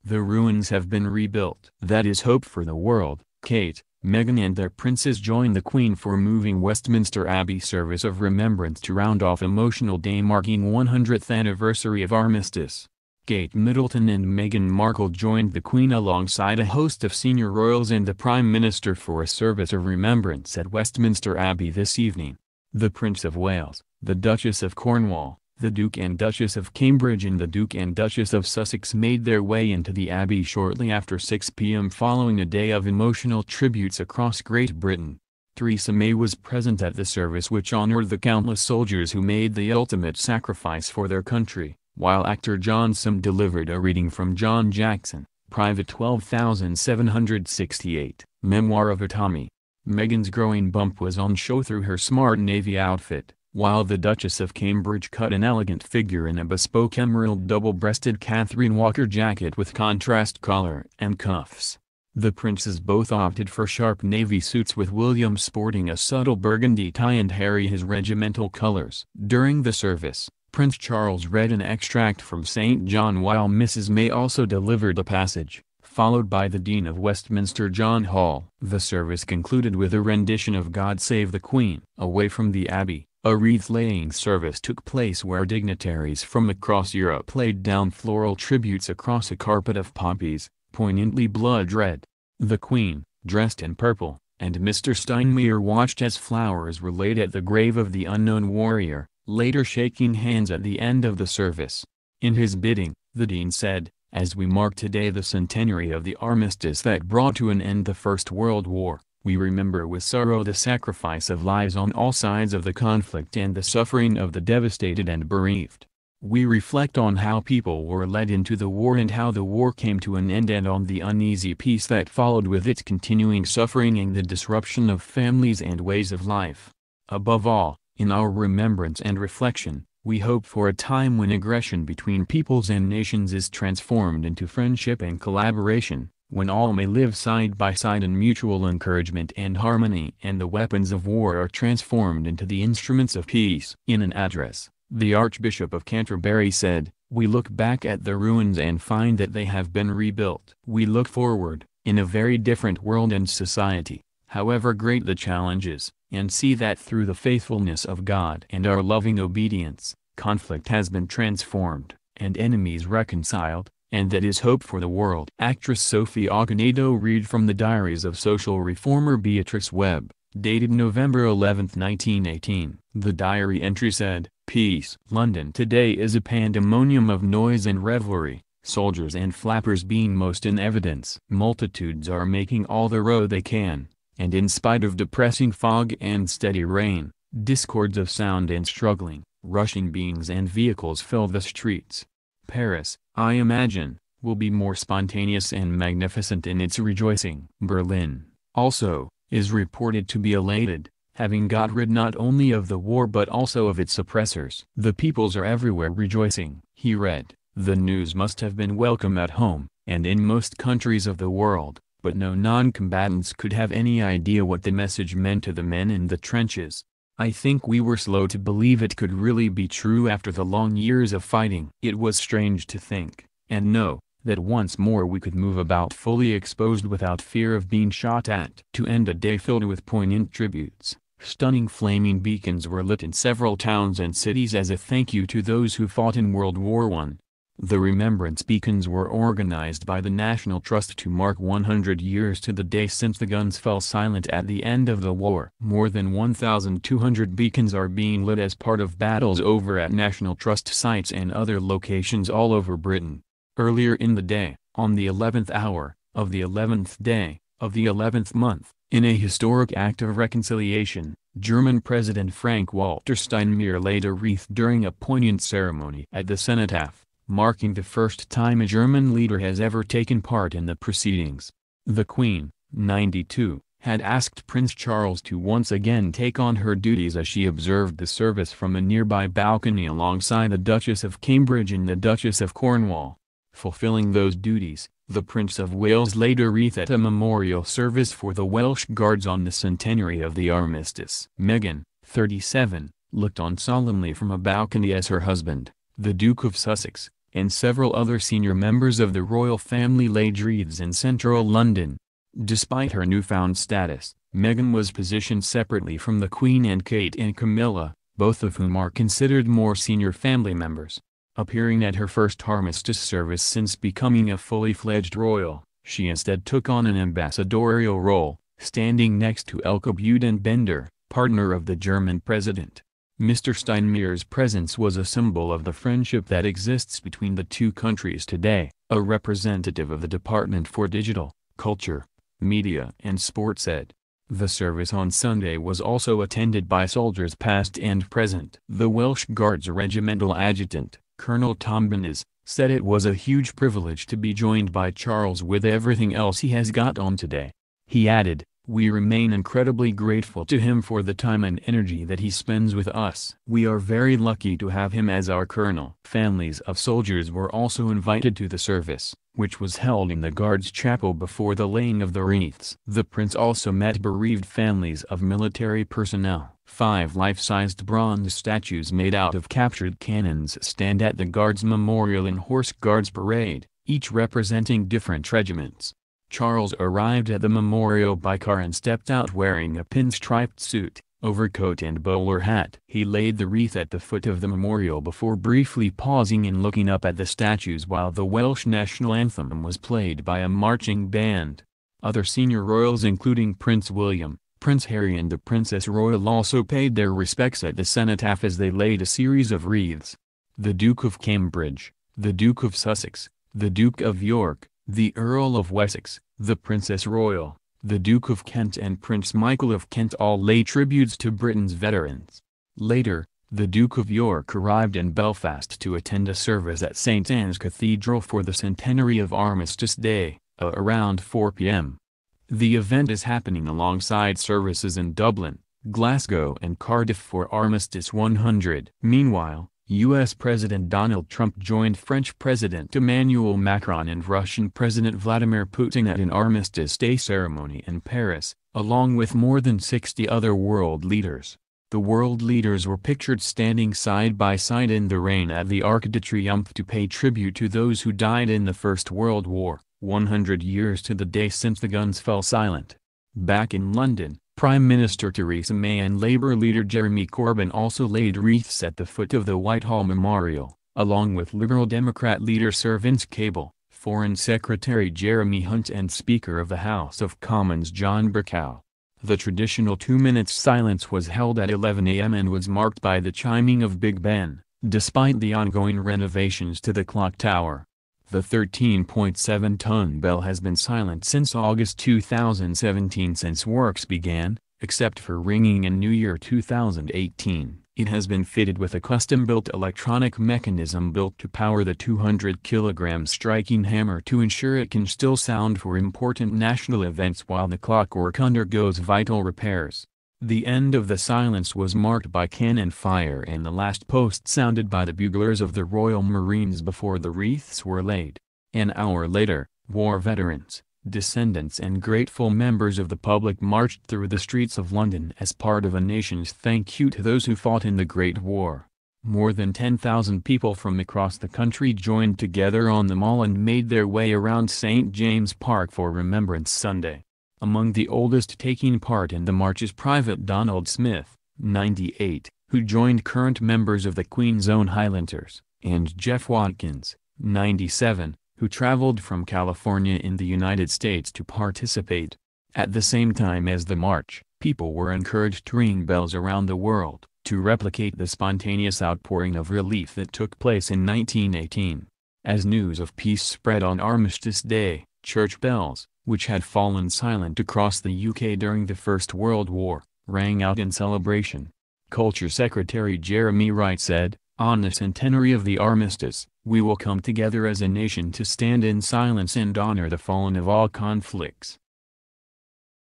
The ruins have been rebuilt. That is hope for the world. Kate, Meghan and their princes join the Queen for moving Westminster Abbey service of remembrance to round off emotional day marking 100th anniversary of armistice. Kate Middleton and Meghan Markle joined the Queen alongside a host of senior royals and the Prime Minister for a service of remembrance at Westminster Abbey this evening. The Prince of Wales, the Duchess of Cornwall, the Duke and Duchess of Cambridge and the Duke and Duchess of Sussex made their way into the Abbey shortly after 6 p.m. following a day of emotional tributes across Great Britain. Theresa May was present at the service which honored the countless soldiers who made the ultimate sacrifice for their country, while actor John Sim delivered a reading from John Jackson, Private 12768, Memoir of a Tommy. Meghan's growing bump was on show through her smart navy outfit, while the Duchess of Cambridge cut an elegant figure in a bespoke emerald double-breasted Catherine Walker jacket with contrast collar and cuffs. The princes both opted for sharp navy suits with William sporting a subtle burgundy tie and Harry his regimental colors. During the service, Prince Charles read an extract from St. John while Mrs. May also delivered a passage, followed by the Dean of Westminster John Hall. The service concluded with a rendition of God Save the Queen. Away from the Abbey, a wreath-laying service took place where dignitaries from across Europe laid down floral tributes across a carpet of poppies, poignantly blood red. The Queen, dressed in purple, and Mr. Steinmeier watched as flowers were laid at the grave of the unknown warrior, later shaking hands at the end of the service. In his bidding, the Dean said, "As we mark today the centenary of the armistice that brought to an end the First World War, we remember with sorrow the sacrifice of lives on all sides of the conflict and the suffering of the devastated and bereaved. We reflect on how people were led into the war and how the war came to an end and on the uneasy peace that followed with its continuing suffering and the disruption of families and ways of life. Above all, in our remembrance and reflection, we hope for a time when aggression between peoples and nations is transformed into friendship and collaboration, when all may live side by side in mutual encouragement and harmony and the weapons of war are transformed into the instruments of peace." In an address, the Archbishop of Canterbury said, "We look back at the ruins and find that they have been rebuilt. We look forward, in a very different world and society, however great the challenges, and see that through the faithfulness of God and our loving obedience, conflict has been transformed, and enemies reconciled, and that is hope for the world." Actress Sophie Okonedo read from the diaries of social reformer Beatrice Webb, dated November 11, 1918. The diary entry said, "Peace. London today is a pandemonium of noise and revelry, soldiers and flappers being most in evidence. Multitudes are making all the row they can, and in spite of depressing fog and steady rain, discords of sound and struggling, rushing beings and vehicles fill the streets. Paris, I imagine, will be more spontaneous and magnificent in its rejoicing. Berlin, also, is reported to be elated, having got rid not only of the war but also of its oppressors. The peoples are everywhere rejoicing." He read, "The news must have been welcome at home, and in most countries of the world, but no non-combatants could have any idea what the message meant to the men in the trenches. I think we were slow to believe it could really be true after the long years of fighting. It was strange to think, and know, that once more we could move about fully exposed without fear of being shot at." To end a day filled with poignant tributes, stunning flaming beacons were lit in several towns and cities as a thank you to those who fought in World War I. The remembrance beacons were organized by the National Trust to mark 100 years to the day since the guns fell silent at the end of the war. More than 1,200 beacons are being lit as part of battles over at National Trust sites and other locations all over Britain. Earlier in the day, on the 11th hour, of the 11th day, of the 11th month, in a historic act of reconciliation, German President Frank-Walter Steinmeier laid a wreath during a poignant ceremony at the cenotaph, marking the first time a German leader has ever taken part in the proceedings. The Queen, 92, had asked Prince Charles to once again take on her duties as she observed the service from a nearby balcony alongside the Duchess of Cambridge and the Duchess of Cornwall. Fulfilling those duties, the Prince of Wales laid a wreath at a memorial service for the Welsh Guards on the centenary of the armistice. Meghan, 37, looked on solemnly from a balcony as her husband, the Duke of Sussex, and several other senior members of the royal family laid wreaths in central London. Despite her newfound status, Meghan was positioned separately from the Queen and Kate and Camilla, both of whom are considered more senior family members. Appearing at her first armistice service since becoming a fully fledged royal, she instead took on an ambassadorial role, standing next to Elke Buitenbender, partner of the German president. Mr. Steinmeier's presence was a symbol of the friendship that exists between the two countries today, a representative of the Department for Digital, Culture, Media and Sport said. The service on Sunday was also attended by soldiers past and present. The Welsh Guards regimental adjutant, Colonel Tom Binns, said it was a huge privilege to be joined by Charles with everything else he has got on today. He added, "We remain incredibly grateful to him for the time and energy that he spends with us. We are very lucky to have him as our colonel." Families of soldiers were also invited to the service, which was held in the Guards Chapel before the laying of the wreaths. The prince also met bereaved families of military personnel. 5 life-sized bronze statues made out of captured cannons stand at the Guards Memorial in Horse Guards Parade, each representing different regiments. Charles arrived at the memorial by car and stepped out wearing a pinstriped suit, overcoat and bowler hat. He laid the wreath at the foot of the memorial before briefly pausing and looking up at the statues while the Welsh national anthem was played by a marching band. Other senior royals including Prince William, Prince Harry and the Princess Royal also paid their respects at the cenotaph as they laid a series of wreaths. The Duke of Cambridge, the Duke of Sussex, the Duke of York, the Earl of Wessex, the Princess Royal, the Duke of Kent and Prince Michael of Kent all laid tributes to Britain's veterans. Later, the Duke of York arrived in Belfast to attend a service at St Anne's Cathedral for the centenary of Armistice Day, around 4 p.m. The event is happening alongside services in Dublin, Glasgow and Cardiff for Armistice 100. Meanwhile, U.S. President Donald Trump joined French President Emmanuel Macron and Russian President Vladimir Putin at an Armistice Day ceremony in Paris, along with more than 60 other world leaders. The world leaders were pictured standing side by side in the rain at the Arc de Triomphe to pay tribute to those who died in the First World War, 100 years to the day since the guns fell silent. Back in London, Prime Minister Theresa May and Labour leader Jeremy Corbyn also laid wreaths at the foot of the Whitehall Memorial, along with Liberal Democrat leader Sir Vince Cable, Foreign Secretary Jeremy Hunt and Speaker of the House of Commons John Bercow. The traditional 2-minute silence was held at 11 a.m. and was marked by the chiming of Big Ben, despite the ongoing renovations to the clock tower. The 13.7-ton bell has been silent since August 2017 since works began, except for ringing in New Year 2018. It has been fitted with a custom-built electronic mechanism built to power the 200-kilogram striking hammer to ensure it can still sound for important national events while the clockwork undergoes vital repairs. The end of the silence was marked by cannon fire and the last post sounded by the buglers of the Royal Marines before the wreaths were laid. An hour later, war veterans, descendants and grateful members of the public marched through the streets of London as part of a nation's thank you to those who fought in the Great War. More than 10,000 people from across the country joined together on the Mall and made their way around St. James Park for Remembrance Sunday. Among the oldest taking part in the march is Private Donald Smith, 98, who joined current members of the Queen's Own Highlanders, and Jeff Watkins, 97, who traveled from California in the United States to participate. At the same time as the march, people were encouraged to ring bells around the world, to replicate the spontaneous outpouring of relief that took place in 1918. As news of peace spread on Armistice Day, church bells, which had fallen silent across the UK during the First World War, rang out in celebration. Culture Secretary Jeremy Wright said, "On the centenary of the armistice, we will come together as a nation to stand in silence and honor the fallen of all conflicts."